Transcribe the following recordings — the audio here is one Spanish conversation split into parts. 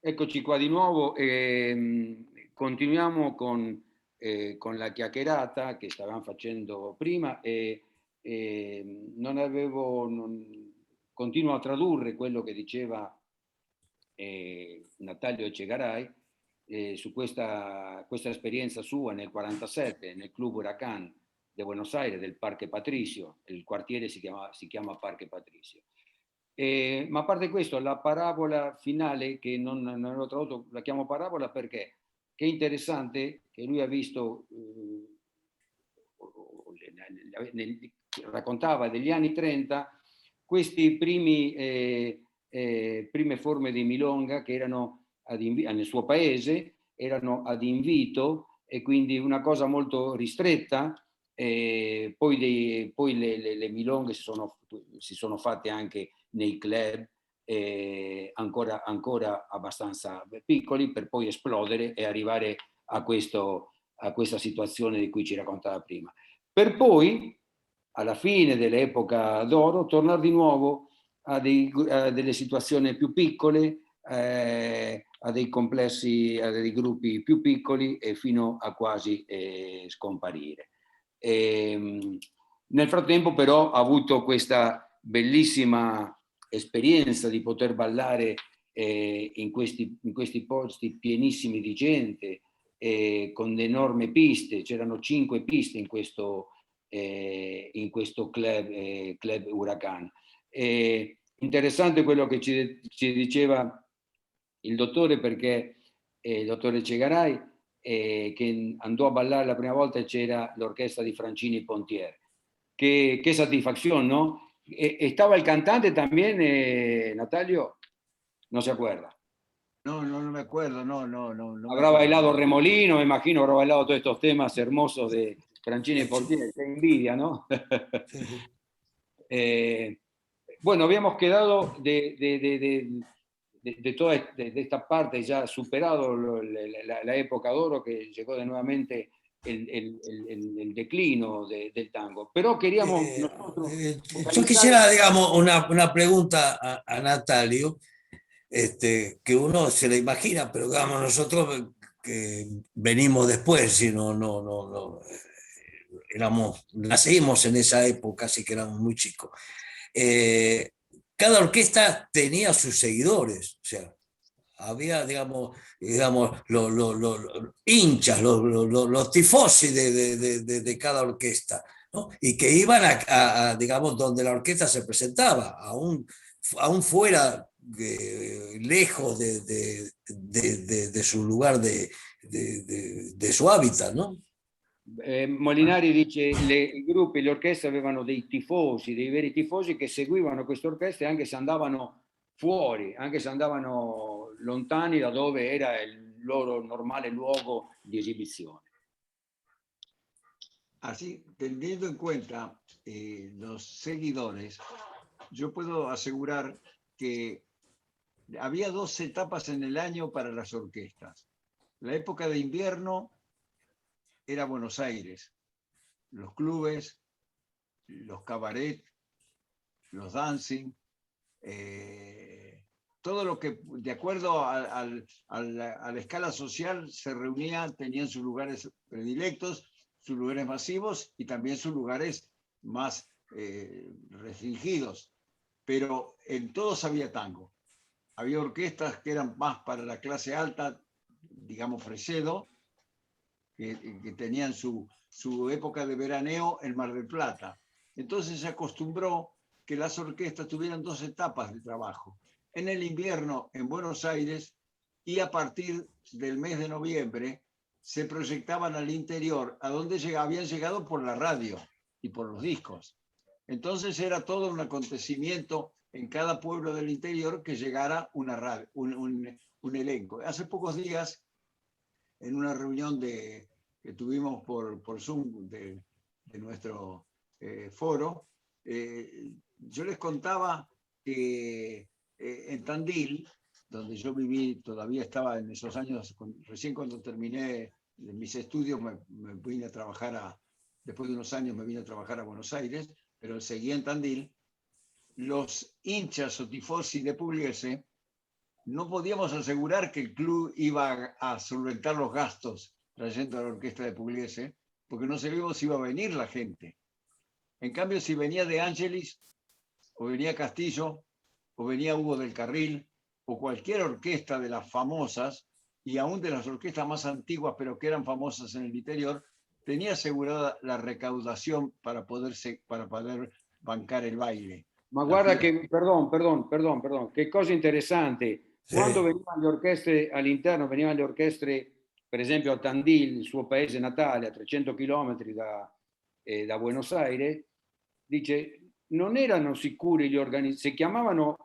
Eccoci qua di nuovo. Continuiamo con la chiacchierata che stavamo facendo prima e continuo a tradurre quello che diceva Natalio Echegaray su questa esperienza sua nel 1947 nel Club Huracán de Buenos Aires, del Parque Patricio. Il quartiere si chiama Parque Patricio. Ma a parte questo, la parabola finale, che non l'ho tradotto, la chiamo parabola perché è interessante che lui ha visto, raccontava degli anni 30, questi prime forme di milonga che erano nel suo paese, erano ad invito e quindi una cosa molto ristretta. Poi le milonghe si sono fatte anche nei club ancora abbastanza piccoli, per poi esplodere e arrivare a questa situazione di cui ci raccontava prima. Per poi, alla fine dell'epoca d'oro, tornare di nuovo a delle situazioni più piccole, a dei complessi, a dei gruppi più piccoli e fino a quasi scomparire. Nel frattempo però ha avuto questa bellissima esperienza di poter ballare in questi posti pienissimi di gente, con enormi piste. C'erano 5 piste in questo club Huracán. Interessante quello che ci diceva il dottore, perché il dottore Echegaray, che andò a ballare la prima volta e c'era l'orchestra di Francini Pontier. Qué satisfacción, ¿no? ¿Estaba el cantante también, Natalio? No se acuerda. No me acuerdo, no. Habrá bailado Remolino, me imagino, habrá bailado todos estos temas hermosos de Francini Pontier. Qué envidia, ¿no? Bueno, habíamos quedado de toda esta parte, ya superado la época de oro, que llegó de nuevamente el declino del tango. Pero queríamos yo quisiera, digamos, una pregunta a Natalio, que uno se la imagina, pero digamos nosotros que venimos después, si no nacimos en esa época, así que éramos muy chicos. Cada orquesta tenía sus seguidores, o sea, había, digamos los hinchas, los tifosi de cada orquesta, ¿no? Y que iban digamos, donde la orquesta se presentaba, aún fuera lejos de su lugar, de su hábitat, ¿no? Molinari dice i gruppi, le orchestre avevano dei tifosi, dei veri tifosi che seguivano queste orchestre anche se andavano fuori, anche se andavano lontani da dove era il loro normale luogo di esibizione. Así, teniendo en cuenta los seguidores, yo puedo asegurar que había 2 etapas en el año para las orquestas. La época de invierno era Buenos Aires, los clubes, los cabaret, los dancing, todo lo que de acuerdo a la escala social se reunía, tenían sus lugares predilectos, sus lugares masivos y también sus lugares más restringidos. Pero en todos había tango. Había orquestas que eran más para la clase alta, digamos Fresedo, que tenían su época de veraneo en Mar del Plata. Entonces se acostumbró que las orquestas tuvieran 2 etapas de trabajo. En el invierno en Buenos Aires, y a partir del mes de noviembre se proyectaban al interior, a donde habían llegado por la radio y por los discos. Entonces era todo un acontecimiento en cada pueblo del interior que llegara una radio, un elenco. Hace pocos días, en una reunión que tuvimos por Zoom de nuestro foro, yo les contaba que en Tandil, donde yo viví, todavía estaba en esos años, recién cuando terminé mis estudios me vine a trabajar, después de unos años me vine a trabajar a Buenos Aires, pero seguí en Tandil. Los hinchas o tifosi de Pugliese no podíamos asegurar que el club iba a solventar los gastos trayendo a la orquesta de Pugliese, porque no sabíamos si iba a venir la gente. En cambio, si venía De Angelis, o venía Castillo, o venía Hugo del Carril, o cualquier orquesta de las famosas, y aún de las orquestas más antiguas, pero que eran famosas en el interior, tenía asegurada la recaudación para poder bancar il baile. Ma guarda che, perdon, che cosa interessante. Sí. Quando venivano le orchestre all'interno, venivano le orchestre, per esempio a Tandil, il suo paese natale, a 300 km da Buenos Aires, dice, non erano sicuri gli organizzatori, se chiamavano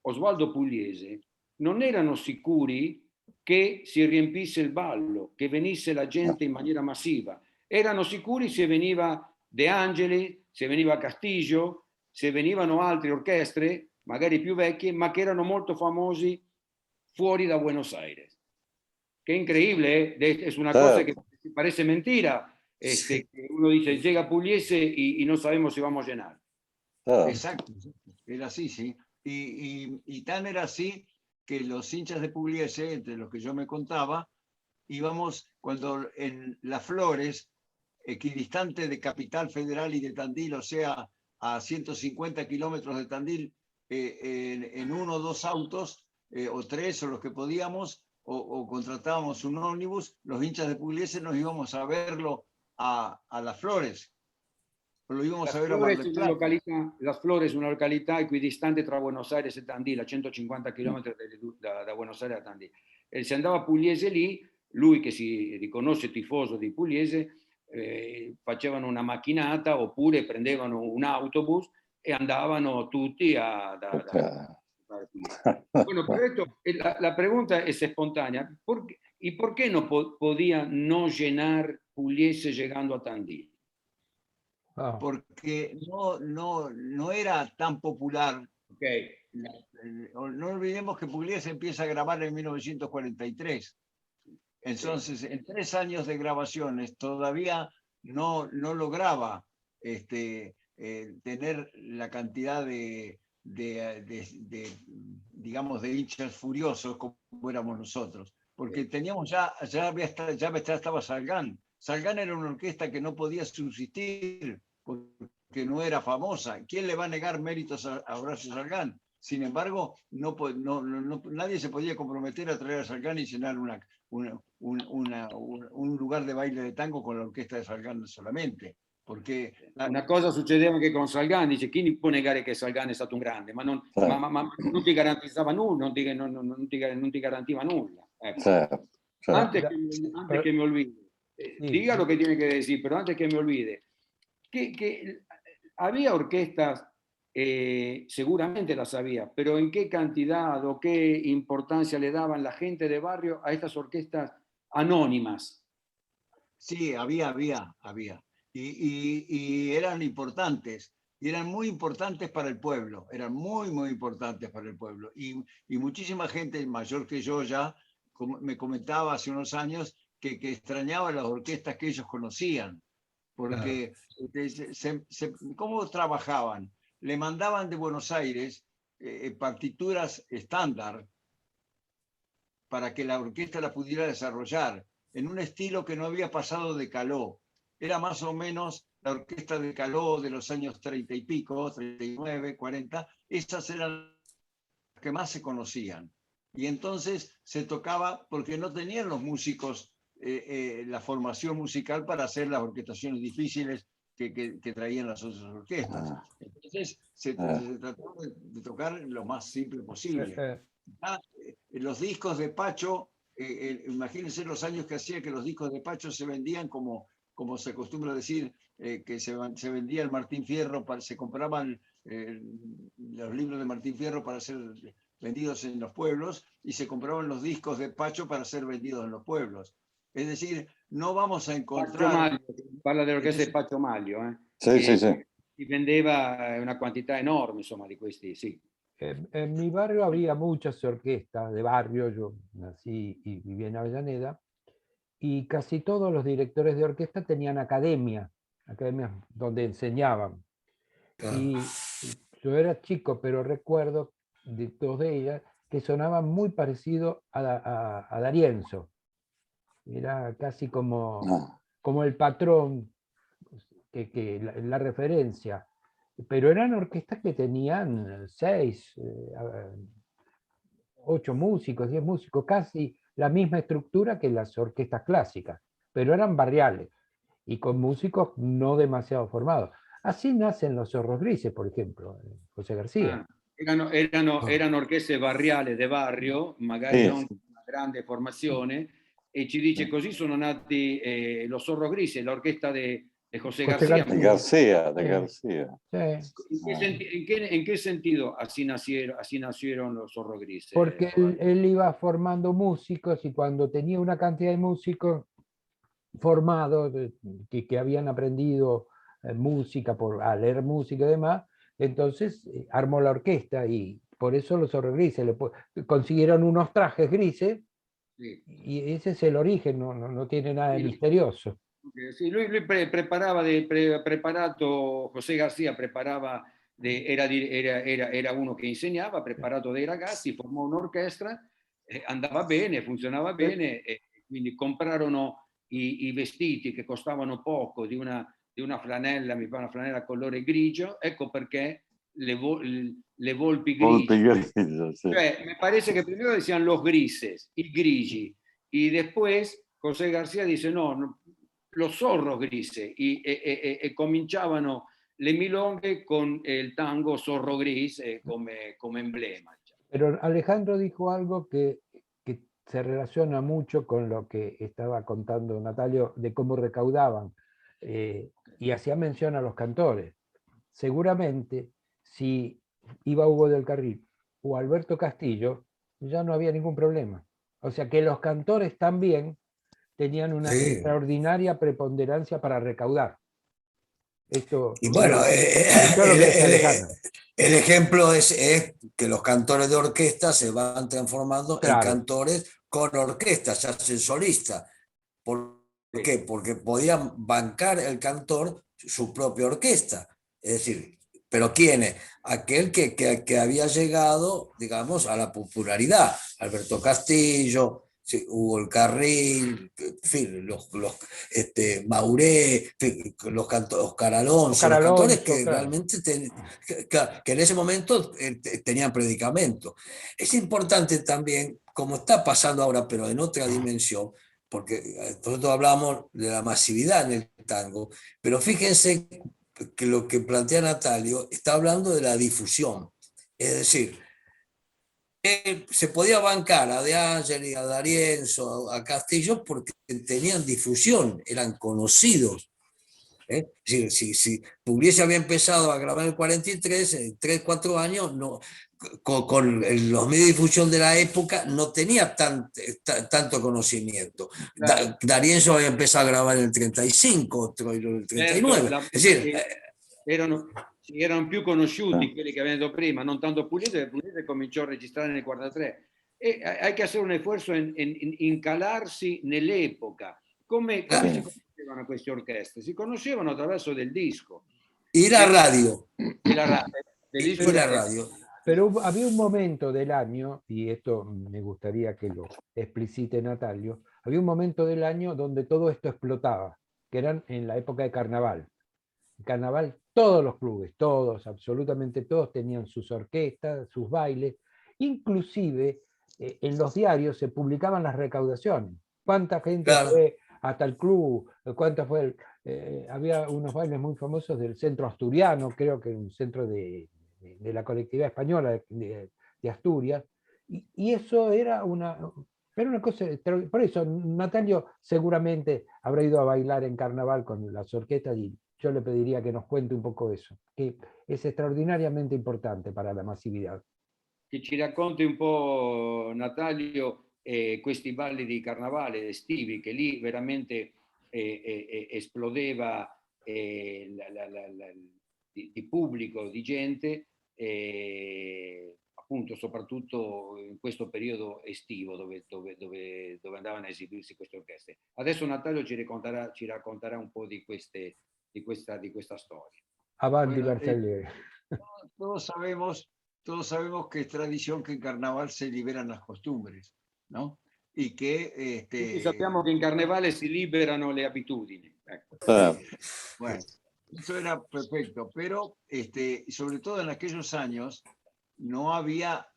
Osvaldo Pugliese, non erano sicuri che si riempisse il ballo, che venisse la gente in maniera massiva. Erano sicuri se veniva De Angeli, se veniva Castillo, se venivano altre orchestre, magari più vecchie, ma che erano molto famosi fuori da Buenos Aires. Qué increíble, ¿eh? Es una cosa que parece mentira. Sí. Que uno dice, llega Pugliese y no sabemos si vamos a llenar. Exacto, era así, sí. Y tan era así que los hinchas de Pugliese, entre los que yo me contaba, íbamos cuando en Las Flores, equidistante de Capital Federal y de Tandil, o sea, a 150 kilómetros de Tandil, en uno o dos autos, o tres, o los que podíamos, o contratábamos un ómnibus, los hinchas de Pugliese nos íbamos a verlo a Las Flores. Lo íbamos a ver a Mar del Plata. Las Flores è una località equidistante tra Buenos Aires e Tandil, a 150 km da Buenos Aires a Tandil. E se andava Pugliese lì, lui che si riconosce tifoso di Pugliese, facevano una macchinata oppure prendevano un autobus e andavano tutti Bueno, pero esto, la pregunta es espontánea. ¿Y por qué no podía no llenar Pugliese llegando a Tandil? Porque no era tan popular. Okay. No olvidemos que Pugliese empieza a grabar en 1943. Entonces, en 3 años de grabaciones todavía no lograba tener la cantidad digamos, de hinchas furiosos como éramos nosotros. Porque teníamos ya estaba Salgán. Salgán era una orquesta que no podía subsistir porque no era famosa. ¿Quién le va a negar méritos a Horacio Salgán? Sin embargo, nadie se podía comprometer a traer a Salgán y llenar un lugar de baile de tango con la orquesta de Salgán solamente. Porque una cosa succedeva anche con Salgán, dice chi può negare che Salgán è stato un grande, ma non ti garantizzava nulla, non ti garantiva nulla. Ecco. Antes que me olvide, diga lo que tiene que decir, pero antes que me olvide, que había orquestas, seguramente las había, pero ¿en qué cantidad o qué importancia le daban la gente de barrio a estas orquestas anónimas? Sí, había. Y eran importantes, y eran muy importantes para el pueblo, eran muy importantes para el pueblo. Y muchísima gente mayor que yo ya me comentaba hace unos años que extrañaba las orquestas que ellos conocían, porque ¿cómo trabajaban? Le mandaban de Buenos Aires partituras estándar para que la orquesta la pudiera desarrollar en un estilo que no había pasado de Caló. Era más o menos la orquesta de Caló de los años 30 y pico, 39, 40, esas eran las que más se conocían. Y entonces se tocaba porque no tenían los músicos la formación musical para hacer las orquestaciones difíciles que traían las otras orquestas. Entonces se trató de tocar lo más simple posible. Los discos de Pacho, imagínense los años que hacía que los discos de Pacho se vendían como se acostumbra decir, que se vendía el Martín Fierro, se compraban los libros de Martín Fierro para ser vendidos en los pueblos y se compraban los discos de Pacho para ser vendidos en los pueblos. Es decir, no vamos a encontrar... Parla dell'orchestra di Pacho Maglio, Sì. Si vendeva una quantità enorme, insomma, di questi, sì. En mi barrio había muchas orquestas de barrio, yo nací y viví en Avellaneda, y casi todos los directores de orquesta tenían academias donde enseñaban. Y yo era chico, pero recuerdo de todas ellas que sonaban muy parecido a D'Arienzo. Era casi como el patrón, que la referencia. Pero eran orquestas que tenían 6, 8 músicos, 10 músicos, casi la misma estructura que las orquestas clásicas, pero eran barriales y con músicos no demasiado formados. Así nacen los Zorros Grises, por ejemplo, José García. Erano orchestre barriali de barrio, magari non con una grande formazione, e ci dice così sono nati Los Zorros Grises, l'orchestra di José García. De García. ¿En qué sentido así nacieron Los Zorros Grises? Porque él iba formando músicos y cuando tenía una cantidad de músicos formados que habían aprendido música, a leer música y demás, entonces armó la orquesta y por eso Los Zorros Grises. Consiguieron unos trajes grises, sí, y ese es el origen, no tiene nada de misterioso. Sì, lui preparato, José García era uno che insegnava, preparato dei ragazzi, formò un'orchestra, andava bene, funzionava bene, e quindi comprarono i vestiti che costavano poco di una flanella, mi fa una flanella colore grigio, ecco perché le volpi grigie. Sí. Cioè, me parece que primero decían los grises, i grigi, y después José García dice no, los Zorros Grises, e cominciavano le milongue con el tango Zorro Gris come emblema. Pero Alejandro dijo algo que se relaciona mucho con lo que estaba contando Natalio de cómo recaudaban, y hacía mención a los cantores. Seguramente, si iba Hugo del Carril o Alberto Castillo, ya no había ningún problema. O sea que los cantores también tenían una extraordinaria preponderancia para recaudar. Esto, y bueno, el ejemplo es que los cantores de orquesta se van transformando en cantores con orquesta, se hacen solistas. ¿Por qué? Porque podían bancar el cantor su propia orquesta. Es decir, ¿pero quién es? Aquel que había llegado, digamos, a la popularidad. Alberto Castillo, Hugo el Carril, en fin, Mauré, Oscar Alonso, los cantores que realmente que en ese momento tenían predicamento. Es importante también, como está pasando ahora, pero en otra dimensión, porque nosotros hablamos de la masividad en el tango, pero fíjense que lo que plantea Natalio está hablando de la difusión. Es decir, se podía bancar a De Angeli, a D'Arienzo, a Castillo, porque tenían difusión, eran conocidos. Si Pugliese había empezado a grabar en el 43, en 3, 4 años, no, con los medios de difusión de la época no tenía tanto conocimiento. Claro. D'Arienzo había empezado a grabar en el 35, otro en el 39. Es decir, erano più conosciuti quelli che avevano prima, non tanto Pugliese cominciò a registrare nel 43. E hay que hacer un esfuerzo en calarsi nell'epoca. Come si conoscevano queste orchestre? Si conoscevano attraverso del disco. Y la radio. Y la radio. Pero había un momento del año, y esto me gustaría que lo explicite Natalio, había un momento del año donde todo esto explotaba, que eran en la época de carnaval. En carnaval todos los clubes, todos, absolutamente todos, tenían sus orquestas, sus bailes, inclusive en los diarios se publicaban las recaudaciones. ¿Cuánta gente fue hasta el club? ¿Cuánta fue? Había unos bailes muy famosos del centro asturiano, creo que un centro de la colectividad española de Asturias, y eso era una cosa, por eso Natalio seguramente habrá ido a bailar en carnaval con las orquestas y yo le pediría que nos cuente un poco eso, que es extraordinariamente importante para la masividad. Che ci racconti un po', Natalio, questi balli di carnavale estivi, che lì veramente esplodeva di pubblico, di gente, appunto soprattutto in questo periodo estivo dove andavano a esibirsi queste orchestre. Adesso Natalio ci racconterà un po' di questa storia. Avanti, Bersaglieri. Todos sabemos todos sabemos que es tradición que en carnaval se liberan las costumbres, ¿no? Y que Tutti sappiamo che in carnevale si liberano le abitudini. Ecco. bueno, eso era perfecto, pero sobre todo en aquellos años no había,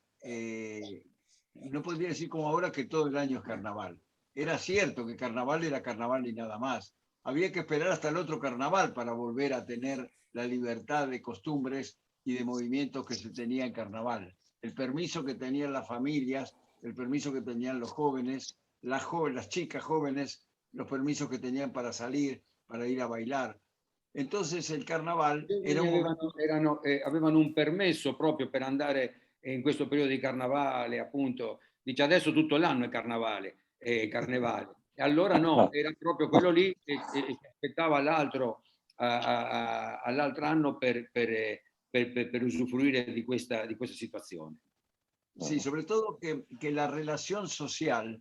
no podría decir como ahora que todo el año es carnaval. Era cierto que carnaval era carnaval y nada más. Había que esperar hasta el otro carnaval para volver a tener la libertad de costumbres y de movimientos que se tenía en carnaval. El permiso que tenían las familias, el permiso que tenían los jóvenes, las chicas jóvenes, los permisos que tenían para salir, para ir a bailar. Entonces el carnaval era un momento... avevano un permesso proprio per andare in questo periodo di carnavale, appunto. Dice adesso tutto l'anno è carnavale. Carnevale. E allora no, era proprio quello lì e si aspettava l'altro all'altro anno per usufruire di questa situazione. Sí, sobre todo que la relación social,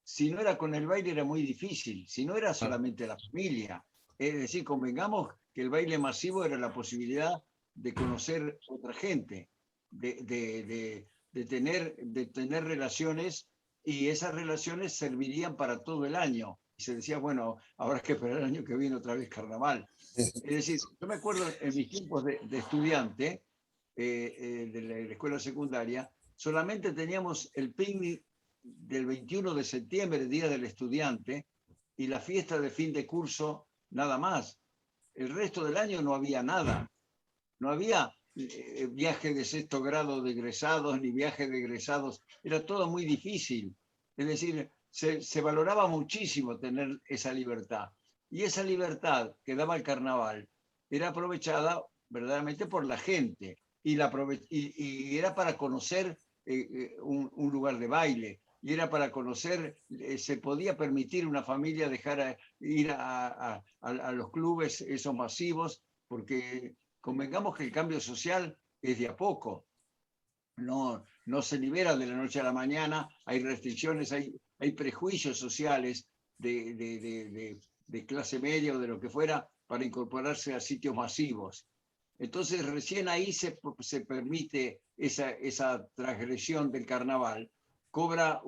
si no era con el baile, era muy difícil, si no era solamente la familia. Es decir, convengamos que el baile masivo era la posibilidad de conocer otra gente, de tener relaciones, y esas relaciones servirían para todo el año. Y se decía, bueno, habrá que esperar el año que viene otra vez carnaval. Es decir, yo me acuerdo en mis tiempos de estudiante de la escuela secundaria, solamente teníamos el picnic del 21 de septiembre, Día del Estudiante, y la fiesta de fin de curso, nada más. El resto del año no había nada. No había viaje de sexto grado de egresados, ni viaje de egresados. Era todo muy difícil. Es decir, se valoraba muchísimo tener esa libertad. Y esa libertad que daba el carnaval era aprovechada verdaderamente por la gente. Y era para conocer un lugar de baile, y era para conocer, se podía permitir una familia dejar ir a los clubes esos masivos, porque convengamos que el cambio social es de a poco, no se libera de la noche a la mañana, hay restricciones, hay prejuicios sociales de clase media o de lo que fuera para incorporarse a sitios masivos. Entonces recién ahí se permite esa transgresión del carnaval, cobra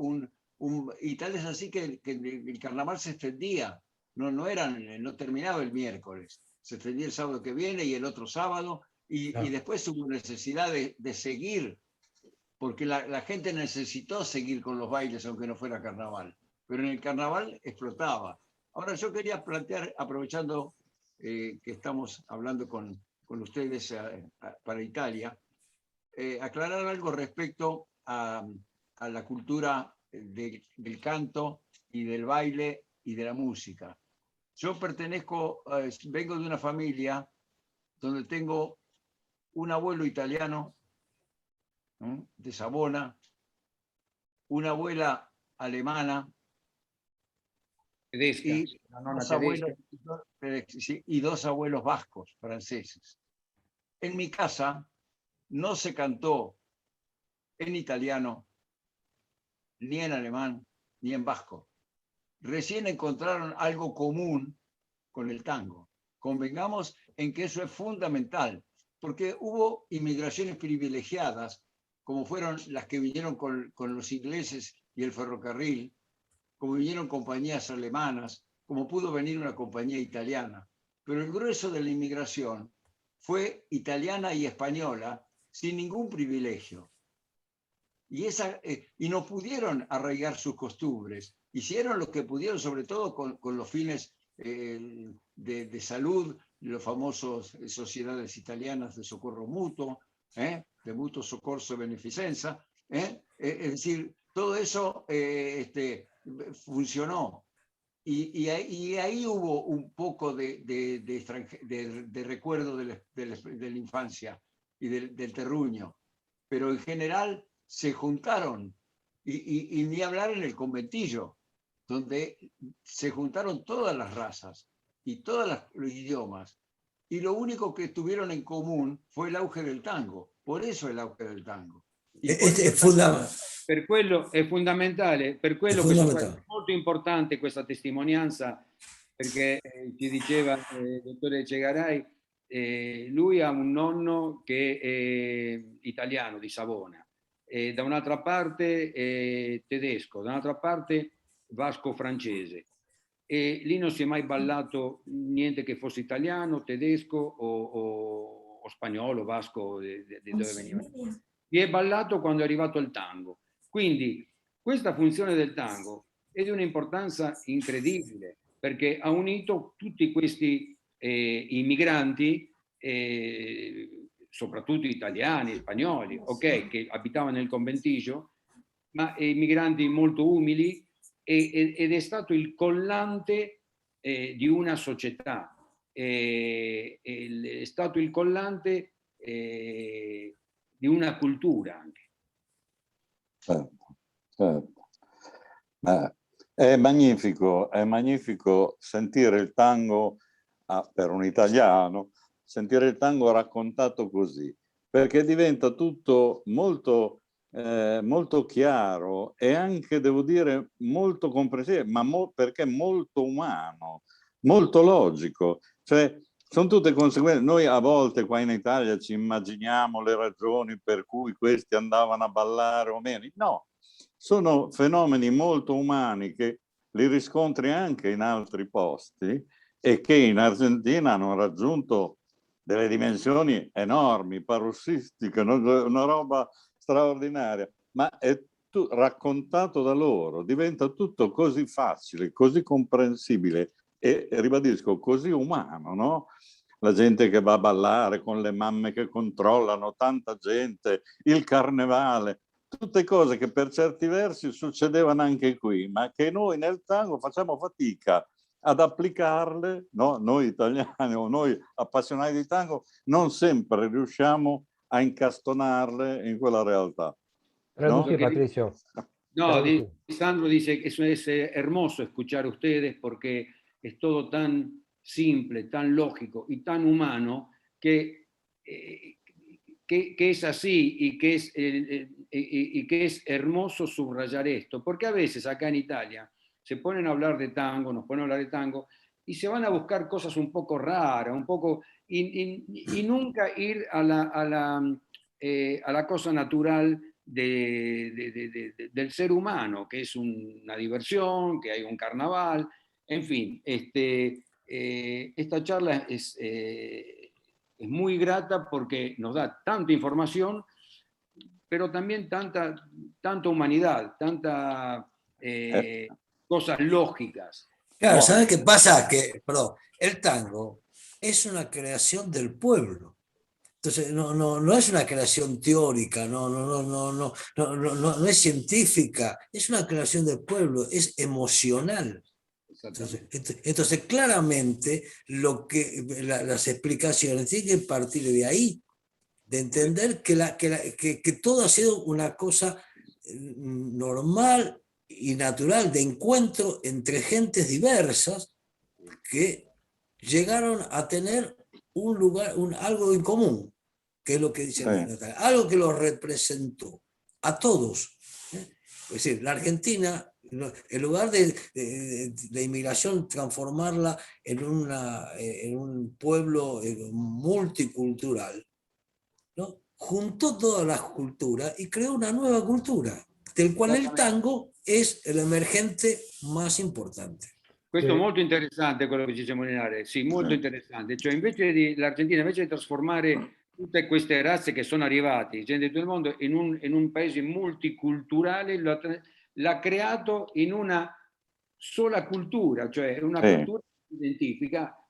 y tal es así que el carnaval se extendía, no terminaba el miércoles, se extendía el sábado que viene y el otro sábado, y después hubo necesidad de seguir, porque la gente necesitó seguir con los bailes aunque no fuera carnaval, pero en el carnaval explotaba. Ahora yo quería plantear, aprovechando que estamos hablando con ustedes para Italia, aclarar algo respecto a la cultura del canto y del baile y de la música. Yo vengo de una familia donde tengo un abuelo italiano, ¿no?, de Savona, una abuela alemana Tedesca, y dos abuelos vascos, franceses. En mi casa no se cantó en italiano, ni en alemán, ni en vasco. Recién encontraron algo común con el tango. Convengamos en que eso es fundamental, porque hubo inmigraciones privilegiadas, como fueron las que vinieron con los ingleses y el ferrocarril, como vinieron compañías alemanas, como pudo venir una compañía italiana. Pero el grueso de la inmigración fue italiana y española, sin ningún privilegio. Y no pudieron arraigar sus costumbres. Hicieron lo que pudieron, sobre todo con los fines de salud, los famosos sociedades italianas de socorro mutuo, de mutuo soccorso e beneficenza. Es decir, todo eso funcionó. Y ahí hubo un poco de recuerdo de la infancia y del terruño. Pero en general se juntaron, y ni hablar en el conventillo, donde se juntaron todas las razas y todos los idiomas. Y lo único que tuvieron en común fue el auge del tango. Por eso el auge del tango. Per quello è fondamentale, per quello è molto importante questa testimonianza, perché ci diceva il dottore Cegaray lui ha un nonno che è italiano, di Savona, da un'altra parte tedesco, da un'altra parte vasco-francese. E lì non si è mai ballato niente che fosse italiano, tedesco o spagnolo, vasco, di dove veniva. Si è ballato quando è arrivato il tango. Quindi questa funzione del tango è di un'importanza incredibile, perché ha unito tutti questi immigranti, soprattutto italiani, spagnoli, ok, che abitavano nel conventigio, ma immigranti molto umili, ed è stato il collante di una società, è stato il collante di una cultura anche. Certo, certo. È magnifico sentire il tango, per un italiano, sentire il tango raccontato così, perché diventa tutto molto, molto chiaro e anche, devo dire, molto comprensibile, ma perché molto umano, molto logico. Cioè, sono tutte conseguenze. Noi a volte qua in Italia ci immaginiamo le ragioni per cui questi andavano a ballare o meno. No, sono fenomeni molto umani che li riscontri anche in altri posti e che in Argentina hanno raggiunto delle dimensioni enormi, parossistiche, una roba straordinaria, ma è raccontato da loro, diventa tutto così facile, così comprensibile e, ribadisco, così umano, no? La gente che va a ballare con le mamme che controllano, tanta gente, il carnevale, tutte cose che per certi versi succedevano anche qui, ma che noi nel tango facciamo fatica ad applicarle, no? Noi italiani o noi appassionati di tango non sempre riusciamo a incastonarle in quella realtà. Traduce, ¿no? Patricio. No, Traduce. Sandro dice que eso es hermoso escuchar a ustedes porque es todo tan simple, tan lógico y tan humano que es así y que es hermoso subrayar esto. Porque a veces acá en Italia se ponen a hablar de tango, nos ponen a hablar de tango y se van a buscar cosas un poco raras, un poco, y nunca ir a la cosa natural del ser humano, que es una diversión, que hay un carnaval, en fin, esta charla es muy grata porque nos da tanta información, pero también tanta humanidad, tanta cosas lógicas. Claro, ¿sabes qué pasa? Que, perdón, el tango es una creación del pueblo. Entonces, no es una creación teórica, no es científica, es una creación del pueblo, es emocional. Entonces claramente las explicaciones tienen que partir de ahí, de entender que todo ha sido una cosa normal y natural de encuentro entre gentes diversas que llegaron a tener un lugar, algo en común, que es lo que dice Natalia, algo que los representó a todos. Es decir, la Argentina, en lugar de inmigración, transformarla en un pueblo multicultural, ¿no? Juntó todas las culturas y creó una nueva cultura, del cual el tango es el emergente más importante. Questo è molto interessante quello che dice Molinare, sì, molto interessante. Cioè l'Argentina invece di trasformare tutte queste razze che sono arrivate, gente di tutto il mondo, in un paese multiculturale, l'ha creato in una sola cultura, cioè una cultura che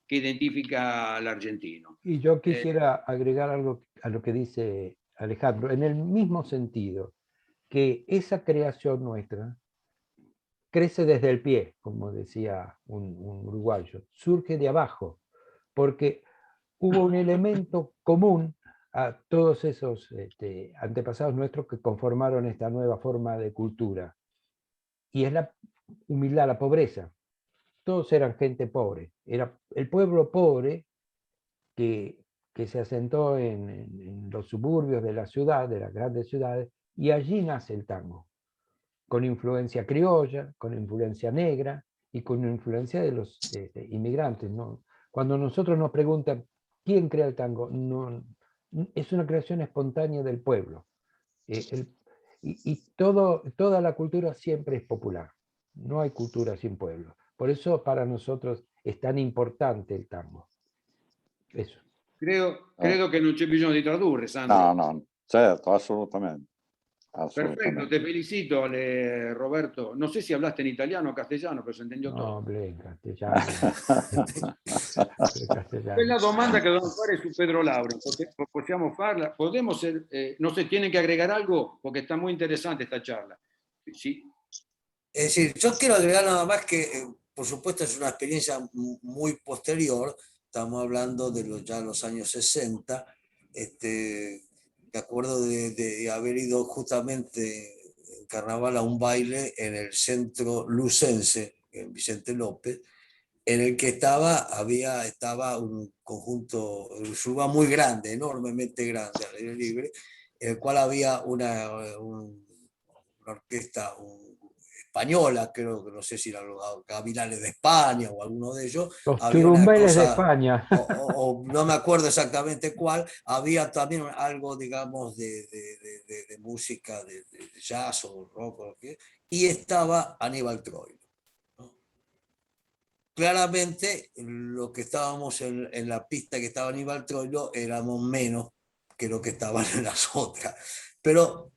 identifica l'argentino. Y yo quisiera agregar algo a lo que dice Alejandro, en el mismo sentido, que esa creación nuestra crece desde el pie, como decía un uruguayo, surge de abajo, porque hubo un elemento común a todos esos antepasados nuestros que conformaron esta nueva forma de cultura, y es la humildad, la pobreza. Todos eran gente pobre, era el pueblo pobre que se asentó en los suburbios de la ciudad, de las grandes ciudades, y allí nace el tango, con influencia criolla, con influencia negra y con influencia de los inmigrantes, ¿no? Cuando nosotros nos preguntan ¿quién crea el tango? No, es una creación espontánea del pueblo. Y toda la cultura siempre es popular. No hay cultura sin pueblo. Por eso para nosotros è tan importante il tango. Eso. Credo che non c'è bisogno di tradurre, Sandro. No, certo, assolutamente. Perfecto, te felicito, Roberto. No sé si hablaste en italiano o castellano, pero se entendió No, todo. in castellano. Quella domanda che dobbiamo fare su Pedro Lauro, possiamo farla? Podemos ser, no sé, tienen que agregar algo porque está muy interesante esta charla. Sí. Es decir, yo quiero agregar nada más que, por supuesto, es una experiencia muy posterior. Estamos hablando de ya los años 60. De acuerdo de haber ido justamente en carnaval a un baile en el centro lucense, en Vicente López, en el que estaba un conjunto, un muy grande, enormemente grande, al aire libre, en el cual había una orquesta española, creo que no sé si eran los Gavilanes de España o alguno de ellos. Los había Churumbeles de España. o no me acuerdo exactamente cuál, había también algo, digamos, de música de jazz o rock, y estaba Aníbal Troilo. Claramente, lo que estábamos en la pista que estaba Aníbal Troilo éramos menos que lo que estaban en las otras, pero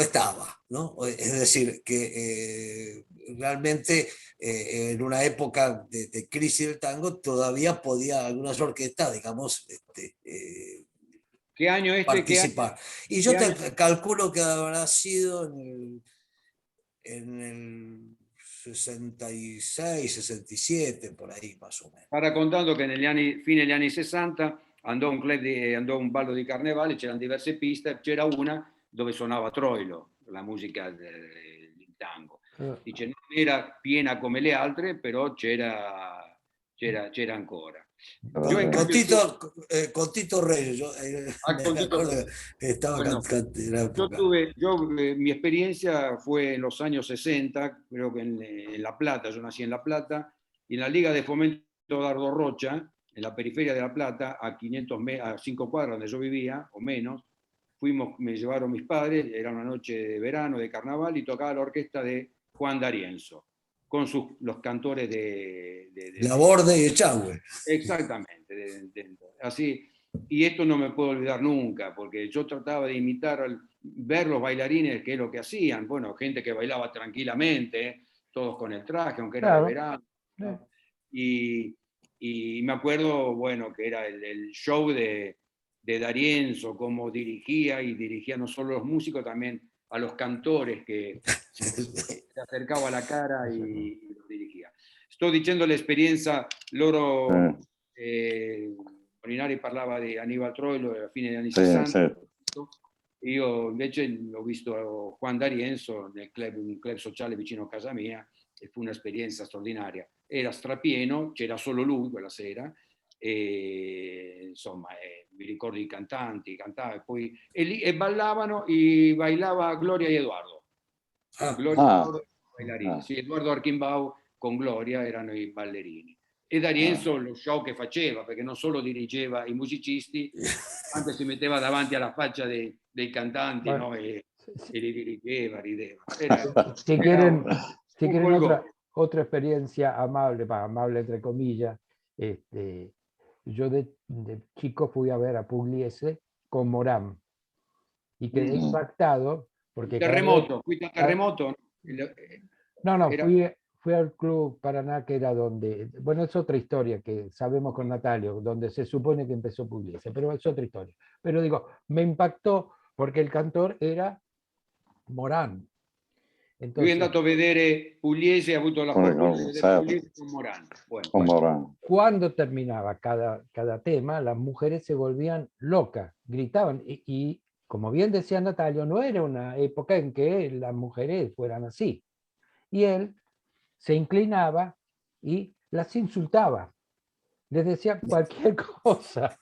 estaba, ¿no? Es decir, que realmente en una época de crisis del tango todavía podía algunas orquestas, digamos, ¿Qué año participar. ¿Qué año? Y yo calculo que habrá sido en el 66, 67, por ahí más o menos. Stava raccontando che fine degli anni 60 andò a un ballo di carnevale, c'erano diverse piste, c'era una dove suonava Troilo, la musica del tango. Dice, non era piena come le altre, però c'era ancora. Con Tito Reyes, mi experiencia fue en los años 60, creo que en La Plata, yo nací en La Plata, y en la Liga de Fomento Dardo Rocha, en la periferia de La Plata, a 5 cuadras donde yo vivía, o menos, me llevaron mis padres, era una noche de verano, de carnaval, y tocaba la orquesta de Juan D'Arienzo, con los cantores de Laborde y Echagüe. Exactamente, así. Y esto no me puedo olvidar nunca, porque yo trataba de imitar, ver los bailarines, qué es lo que hacían. Bueno, gente que bailaba tranquilamente, todos con el traje, aunque era de verano, ¿no? Y me acuerdo, bueno, que era el show de D'Arienzo, cómo dirigía, y dirigía no solo a los músicos, también a los cantores, que se acercava a la cara y los dirigía. Sto dicendo l'esperienza loro, Molinari parlava di Aníbal Troilo alla fine degli anni 60, io invece ho visto Juan D'Arienzo un club sociale vicino a casa mia, e fu un'esperienza straordinaria. Era strapieno, c'era solo lui quella sera, e insomma mi ricordo i cantanti, cantava, e ballavano, e bailava Gloria y Eduardo. Eduardo bailarini. Sì, Eduardo Archimbau con Gloria erano i ballerini. E D'Arienzo lo show che faceva, perché non solo dirigeva i musicisti, anche si metteva davanti alla faccia dei cantanti, no? E li dirigeva, rideva. Si quieren otra experiencia amable entre comillas, yo de chico fui a ver a Pugliese con Morán y quedé impactado porque... ¿Fuiste a Terremoto? No, fui al Club Paraná, que era donde, bueno, es otra historia que sabemos con Natalio, donde se supone que empezó Pugliese, pero es otra historia. Pero digo, me impactó porque el cantor era Morán. Entonces, lui è andato a vedere Pugliese, ha avuto la fortuna di vedere Pugliese con Morán. Bueno, cuando terminaba cada tema, las mujeres se volvían locas, gritaban, y como bien decía Natalio, no era una época en que las mujeres fueran así. Y él se inclinaba y las insultaba. Les decía cualquier cosa.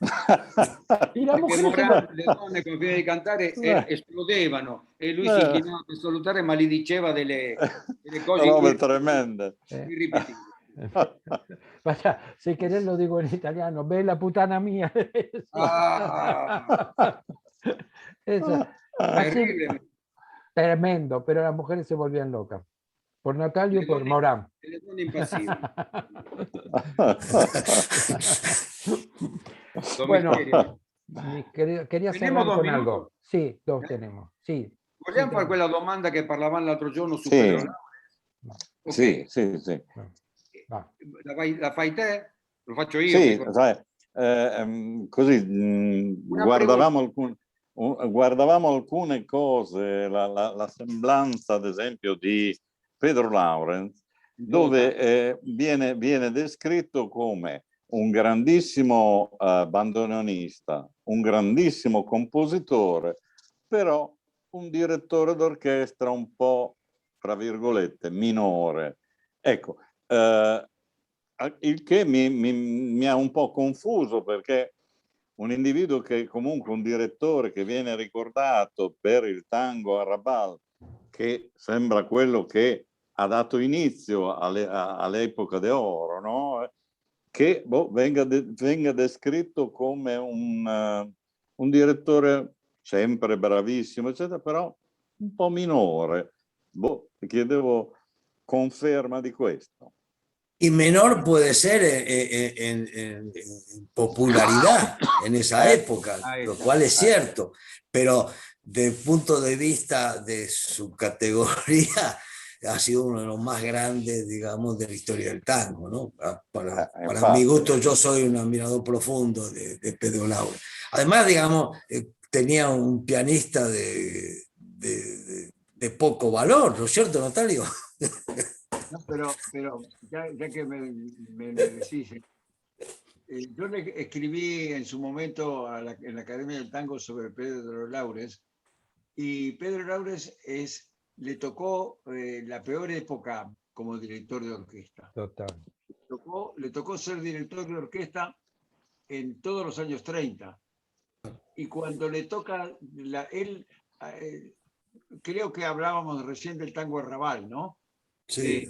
Y la mujer le donne con fine di cantare esplodevano, e lui si inclinava per salutare, ma gli diceva delle cose tremende. irripetibili. Vaya, si querés lo digo en italiano, ve la putana mía. Ah, Esa, así, terrible. tremendo, pero las mujeres se volvían locas. Por Natalio y por Morán. Le donne impazzivano. Don Bueno, Michele, quería teniamo cerrar 2 con minuti? algo. Sí, dos tenemos. Sí, Vogliamo fare tenemos. quella domanda che parlavamo l'altro giorno su Sì, Pedro Laurens? Ok. sì. Va. La fai te? Lo faccio io? Sì, sai, così Una pregunta. guardavamo alcune cose, la semblanza, ad esempio, di Pedro Laurens, dove viene descritto come un grandissimo bandoneonista, un grandissimo compositore, però un direttore d'orchestra un po', tra virgolette, minore. Ecco, il che mi ha un po' confuso, perché un individuo che comunque un direttore che viene ricordato per il tango Arrabal, che sembra quello che ha dato inizio all'epoca d'oro, no? Che venga descritto come un direttore sempre bravissimo, eccetera, però un po' minore. Chiedevo conferma di questo. Y menor puede ser en popularidad en esa época, lo cual es cierto, pero desde el punto de vista de su categoría, ha sido uno de los más grandes, digamos, de la historia del tango, ¿no? Para mi gusto, yo soy un admirador profundo de Pedro Laura. Además, digamos, tenía un pianista de poco valor, ¿no es cierto, Natalio? No, pero ya que me decís, yo le escribí en su momento en la Academia del Tango sobre Pedro Laurens, y Pedro Laurens le tocó la peor época como director de orquesta. Total. Le tocó ser director de orquesta en todos los años 30. Y cuando le toca, creo que hablábamos recién del tango Arrabal, ¿no? Sí.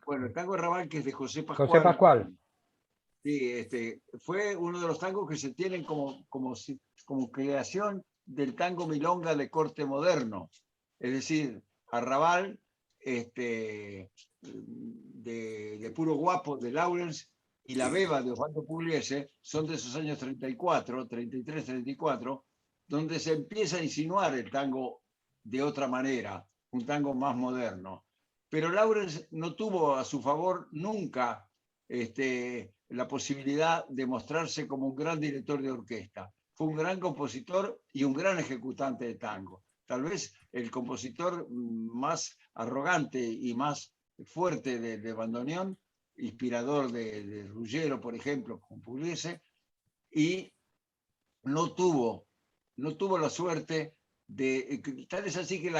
Bueno, el tango Arrabal, que es de José Pascual. José Pascual. Sí, fue uno de los tangos que se tienen como creación del tango milonga de corte moderno. Es decir, Arrabal, de Puro Guapo, de Laurens, y La Beba, de Osvaldo Pugliese, son de esos años 34, 33, 34, donde se empieza a insinuar el tango de otra manera, un tango más moderno. Pero Laurens no tuvo a su favor nunca la posibilidad de mostrarse como un gran director de orquesta. Fue un gran compositor y un gran ejecutante de tango. Tal vez el compositor más arrogante y más fuerte de bandoneón, inspirador de Ruggiero, por ejemplo, con Pugliese, y no tuvo la suerte tal es así que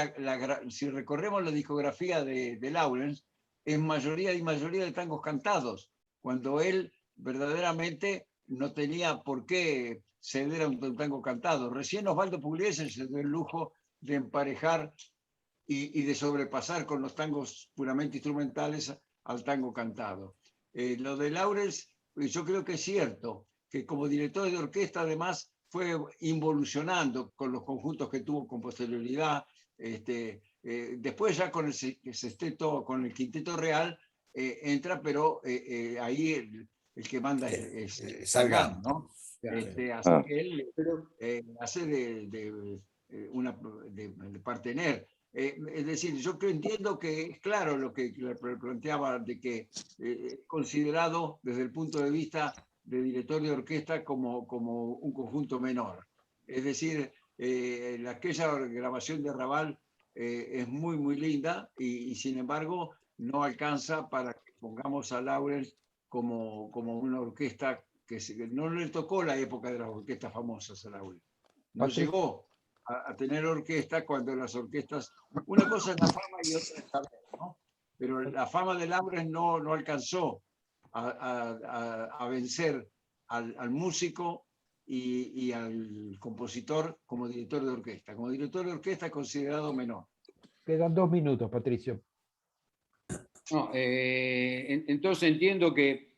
si recorremos la discografía de Laurens, es mayoría de tangos cantados, cuando él verdaderamente no tenía por qué ceder a un tango cantado. Recién Osvaldo Pugliese se dio el lujo de emparejar y de sobrepasar con los tangos puramente instrumentales al tango cantado. Lo de Laurens, yo creo que es cierto, que como director de orquesta además fue involucionando con los conjuntos que tuvo con posterioridad. Después ya con el sexteto, con el quinteto real, entra, pero ahí el que manda es Salgán, ¿no? Así que él hace de partener. Es decir, yo entiendo que es claro lo que planteaba, de que considerado desde el punto de vista de director de orquesta como un conjunto menor. Es decir, aquella grabación de Raval es muy, muy linda y sin embargo no alcanza para que pongamos a Laurens como una orquesta que no le tocó la época de las orquestas famosas a Laurens. No llegó a tener orquesta cuando las orquestas, una cosa es la fama y otra es saber, ¿no? Pero la fama de Laurens no alcanzó a vencer al músico y al compositor como director de orquesta. Como director de orquesta es considerado menor. Quedan 2 minutos, Patricio. No, entonces entiendo que,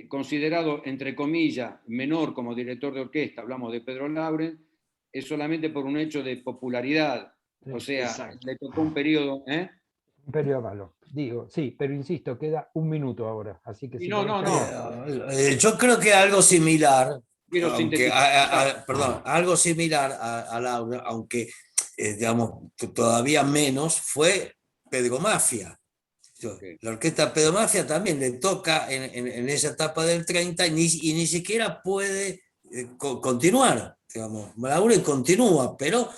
considerado, entre comillas, menor como director de orquesta, hablamos de Pedro Lauren, es solamente por un hecho de popularidad. O sea, Exacto. le tocó un periodo... Un periodo malo. Digo, sí, pero insisto, queda 1 minuto ahora. Así que Y si no, querés no, charlar- no. Yo creo que algo similar, Quiero aunque, sintetizar. perdón, algo similar a Laura, aunque digamos todavía menos, fue Pedro Mafia. Okay. La orquesta Pedro Mafia también le toca en esa etapa del 30 y ni siquiera puede continuar. Digamos, Laura continúa, pero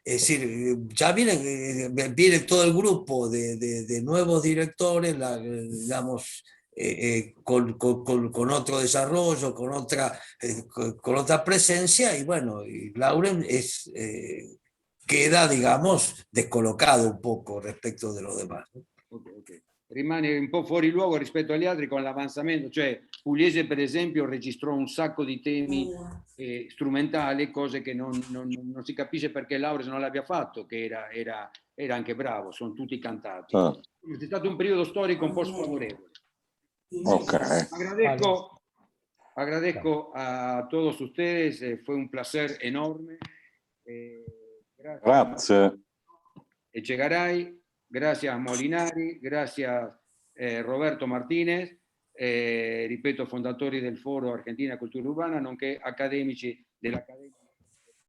es decir, ya viene todo el grupo de nuevos directores, digamos, con otro desarrollo, con otra presencia, y bueno, y Lauren queda, digamos, descolocado un poco respecto de los demás, ¿no? Okay. Rimane un po' fuori luogo rispetto agli altri con l'avanzamento, cioè Pugliese per esempio registrò un sacco di temi strumentali, cose che non si capisce perché Laures non l'abbia fatto, che era anche bravo, sono tutti cantati. È stato un periodo storico un po' sfavorevole. Ok. Agradezco a todos ustedes, fue un placer enorme. Grazie. Echegaray, gracias Molinari, gracias Roberto Martinez, ripeto, fondatori del Foro Argentina Cultura Urbana, nonché accademici dell'Accademia